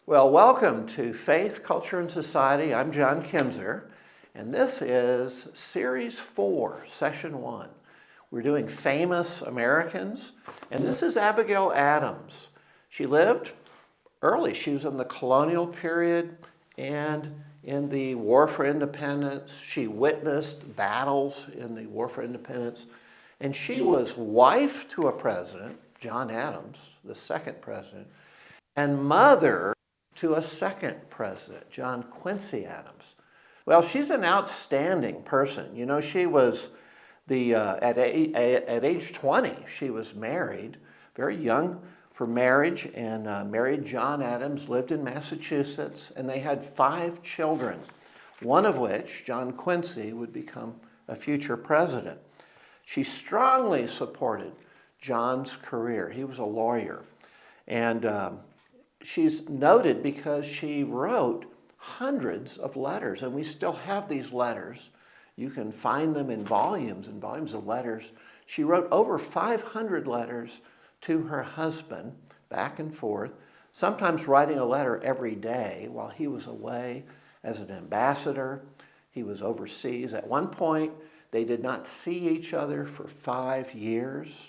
Well, welcome to Faith, Culture, and Society. I'm John Kinzer, and this is Series 4, Session 1. We're doing Famous Americans, and this is Abigail Adams. She lived early. She was in the colonial period and in the War for Independence. She witnessed battles in the War for Independence, and she was wife to a president, John Adams, the second president, and mother to a second president, John Quincy Adams. Well, she's an outstanding person. You know, she was at age 20, she was married, very young for marriage, and married John Adams, lived in Massachusetts, and they had 5 children, one of which, John Quincy, would become a future president. She strongly supported John's career. He was a lawyer, and she's noted because she wrote hundreds of letters, and we still have these letters. You can find them in volumes and volumes of letters. She wrote over 500 letters to her husband, back and forth, sometimes writing a letter every day while he was away as an ambassador. He was overseas. At one point, they did not see each other for 5 years.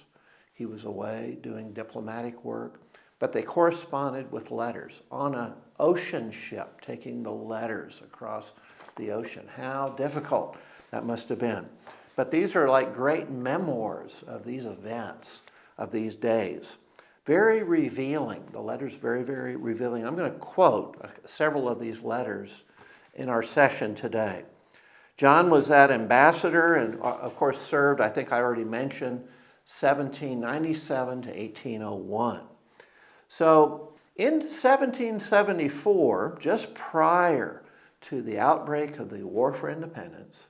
He was away doing diplomatic work. But they corresponded with letters on an ocean ship, taking the letters across the ocean. How difficult that must have been. But these are like great memoirs of these events, of these days. Very revealing. The letters very, very revealing. I'm going to quote several of these letters in our session today. John was that ambassador and, of course, served, I think I already mentioned, 1797 to 1801. So in 1774, just prior to the outbreak of the War for Independence,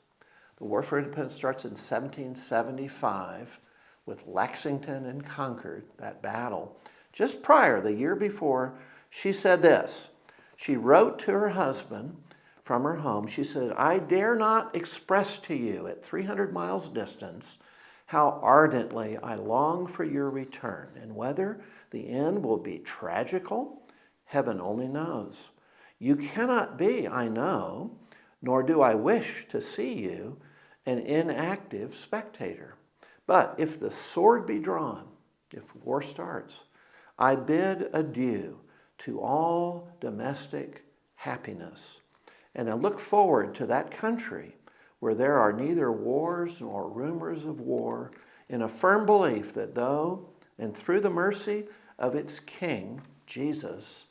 the War for Independence starts in 1775 with Lexington and Concord, that battle. Just prior, the year before, she said this. She wrote to her husband from her home. She said, "I dare not express to you at 300 miles distance how ardently I long for your return, and whether the end will be tragical, heaven only knows. You cannot be, I know, nor do I wish to see you, an inactive spectator. But if the sword be drawn, if war starts, I bid adieu to all domestic happiness, and I look forward to that country where there are neither wars nor rumors of war, in a firm belief that though and through the mercy of its King, Jesus,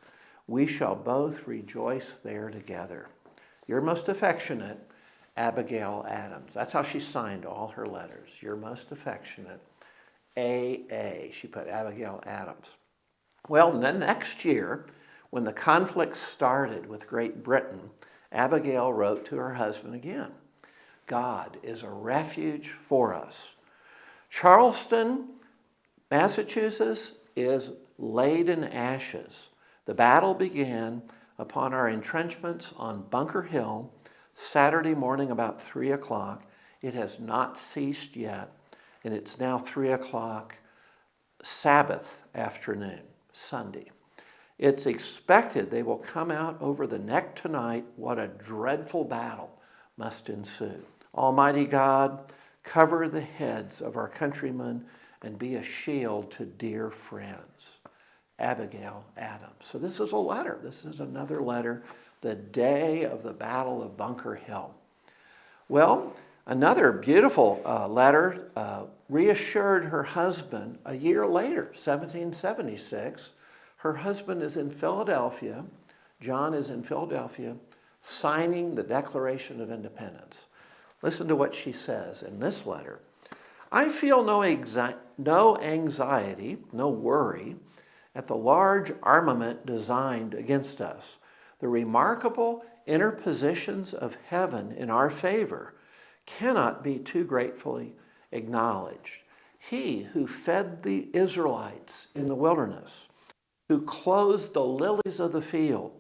we shall both rejoice there together. Your most affectionate, Abigail Adams." That's how she signed all her letters. Your most affectionate, A.A. She put Abigail Adams. Well, the next year, when the conflict started with Great Britain, Abigail wrote to her husband again. God is a refuge for us. Charleston, Massachusetts, is laid in ashes. The battle began upon our entrenchments on Bunker Hill Saturday morning about 3 o'clock. It has not ceased yet, and it's now 3 o'clock Sabbath afternoon, Sunday. It's expected they will come out over the neck tonight. What a dreadful battle must ensue. Almighty God, cover the heads of our countrymen and be a shield to dear friends. Abigail Adams. So this is a letter. This is another letter, the day of the Battle of Bunker Hill. Well, another beautiful letter reassured her husband a year later, 1776. Her husband is in Philadelphia. John is in Philadelphia, signing the Declaration of Independence. Listen to what she says in this letter. "I feel no anxiety, no worry at the large armament designed against us. The remarkable interpositions of heaven in our favor cannot be too gratefully acknowledged. He who fed the Israelites in the wilderness, who clothes the lilies of the field,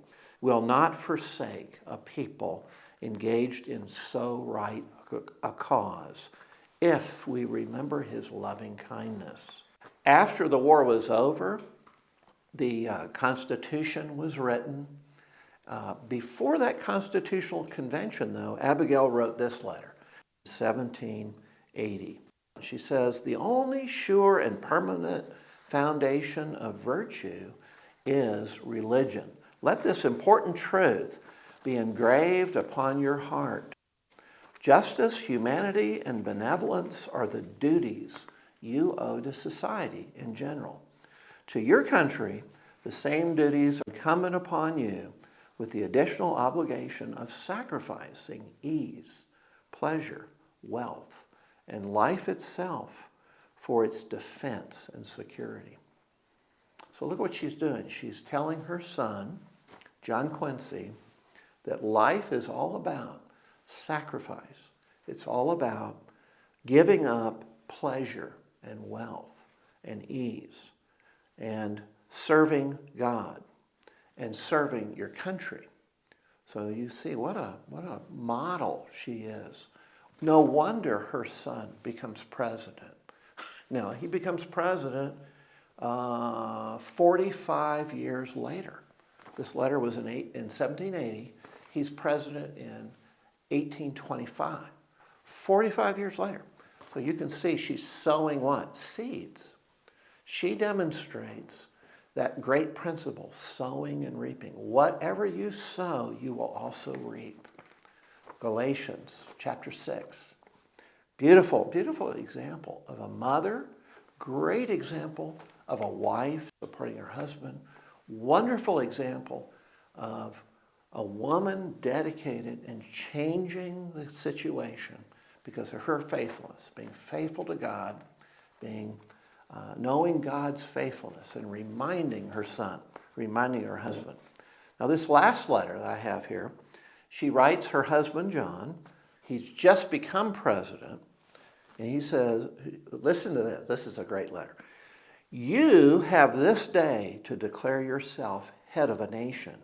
will not forsake a people engaged in so right a cause, if we remember his loving kindness." After the war was over, the Constitution was written. Before that Constitutional Convention, though, Abigail wrote this letter in 1780. She says, "The only sure and permanent foundation of virtue is religion. Let this important truth be engraved upon your heart. Justice, humanity, and benevolence are the duties you owe to society in general. To your country, the same duties are incumbent upon you, with the additional obligation of sacrificing ease, pleasure, wealth, and life itself for its defense and security." So look what she's doing. She's telling her son, John Quincy, that life is all about sacrifice. It's all about giving up pleasure and wealth and ease and serving God and serving your country. So you see what a model she is. No wonder her son becomes president. Now, he becomes president 45 years later. This letter was in 1780. He's president in 1825. 45 years later. So you can see she's sowing what? Seeds. She demonstrates that great principle, sowing and reaping. Whatever you sow, you will also reap. Galatians chapter 6. Beautiful, beautiful example of a mother. Great example of a wife supporting her husband. Wonderful example of a woman dedicated in changing the situation because of her faithfulness, being faithful to God, knowing God's faithfulness, and reminding her son, reminding her husband. Now, this last letter that I have here, she writes her husband, John. He's just become president. And he says, listen to this. This is a great letter. "You have this day to declare yourself head of a nation."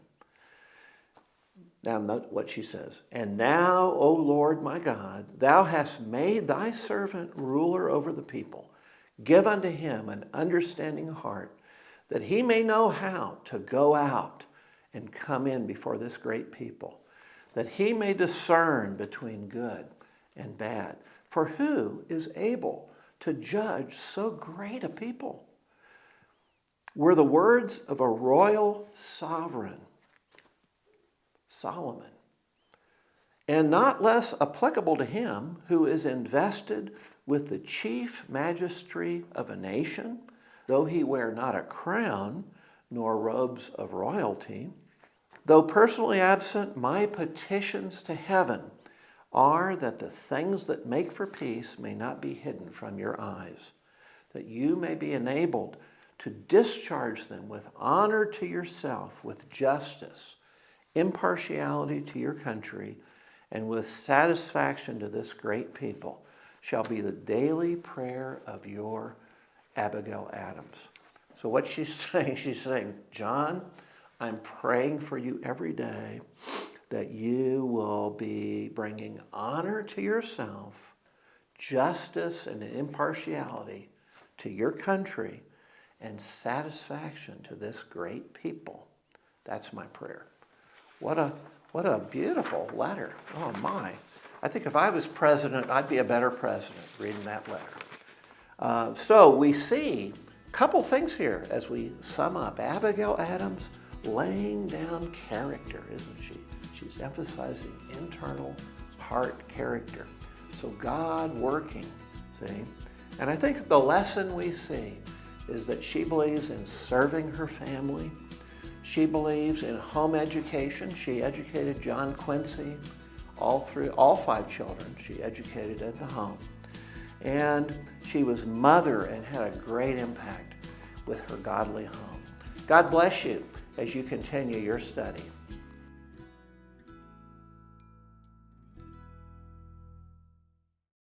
Now note what she says. "And now, O Lord my God, thou hast made thy servant ruler over the people. Give unto him an understanding heart, that he may know how to go out and come in before this great people, that he may discern between good and bad. For who is able to judge so great a people?" Were the words of a royal sovereign, Solomon, and not less applicable to him who is invested with the chief magistracy of a nation, though he wear not a crown nor robes of royalty. Though personally absent, my petitions to heaven are that the things that make for peace may not be hidden from your eyes, that you may be enabled to discharge them with honor to yourself, with justice, impartiality to your country, and with satisfaction to this great people, shall be the daily prayer of your Abigail Adams. So what she's saying, John, I'm praying for you every day that you will be bringing honor to yourself, justice and impartiality to your country, and satisfaction to this great people. That's my prayer. What a beautiful letter. Oh my. I think if I was president, I'd be a better president reading that letter. So we see a couple things here as we sum up. Abigail Adams laying down character, isn't she? She's emphasizing internal heart character. So God working, see? And I think the lesson we see is that she believes in serving her family. She believes in home education. She educated John Quincy, all 5 children. She educated at the home. And she was mother and had a great impact with her godly home. God bless you as you continue your study.